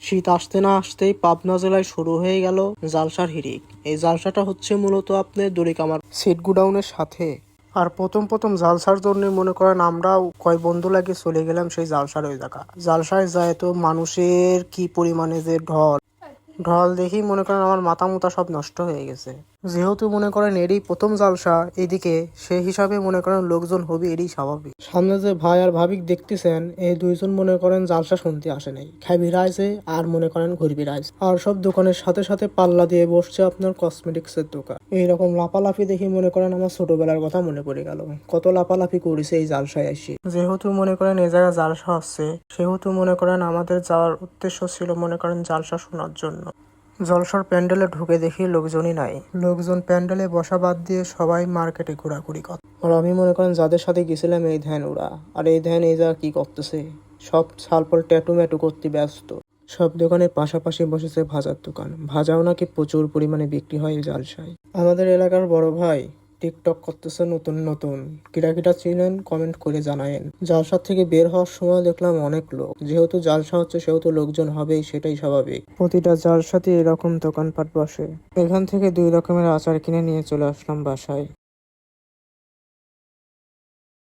শীত আসতে না আসতেই পাবনা জেলায় শুরু হয়ে গেল জালসার হিড়িক। এই জালসাটা হচ্ছে মূলত আপনার দড়িকামার সিট গুডাউনের সাথে। আর প্রথম প্রথম জালসার জন্য মনে করেন আমরাও কয় বন্ধু লাগে চলে গেলাম সেই জালসার ওই জায়গা। জালসায় যায় তো মানুষের কি পরিমাণে যে ঢল, ঢল দেখি মনে করেন আমার মাথা মুথা সব নষ্ট হয়ে গেছে। যেহেতু মনে করেন এরই প্রথম জালসা এদিকে, সেই হিসাবে মনে করেন লোকজন হবে এরই স্বাভাবিক। সামনে যে ভাই আর ভাবিক দেখতেছেন, এই দুইজন মনে করেন জালসা শুনতে আসে নাই, খাই বিড়াইছে আর মনে করেন ঘুরি বিড়াইছে। আর সব দোকানের সাথে সাথে পাল্লা দিয়ে বসছে আপনার কসমেটিক্স এর দোকান। এইরকম লাপালাপি দেখি মনে করেন আমার ছোটবেলার কথা মনে পড়ে গেল, কত লাপালাপি করেছে এই জালসায় আসি। যেহেতু মনে করেন এই জায়গায় জালসা হচ্ছে, সেহেতু মনে করেন আমাদের যাওয়ার উদ্দেশ্য ছিল মনে করেন জালসা শোনার জন্য। জলসার প্যান্ডেলে ঢুকে দেখি লোকজনই নাই। লোকজন প্যান্ডেলে বসা বাদ দিয়ে সবাই মার্কেটে ঘোরাঘুরি করে। আর আমি মনে করেন যাদের সাথে গেছিলাম এই ধ্যান ওরা, আর এই ধ্যান এই যা কি করতেছে, সব ছালপল ট্যাটু ম্যাটু করতে ব্যস্ত। সব দোকানের পাশাপাশি বসেছে ভাজার দোকান, ভাজাও নাকি প্রচুর পরিমাণে বিক্রি হয় এই জালসায়। আমাদের এলাকার বড় ভাই টিকটক করতেছে নতুন নতুন, কিরা কিরা চিনেন কমেন্ট করে জানায়েন। জালসা থেকে বের হওয়ার সময় দেখলাম অনেক লোক, যেহেতু জালসা হচ্ছে সেহেতু লোকজন হবেই, সেটাই স্বাভাবিক। প্রতিটা জালসাতে এরকম দোকানপাট বসে। এখান থেকে 2 রকমের আচার কিনে নিয়ে চলে আসলাম বাসায়।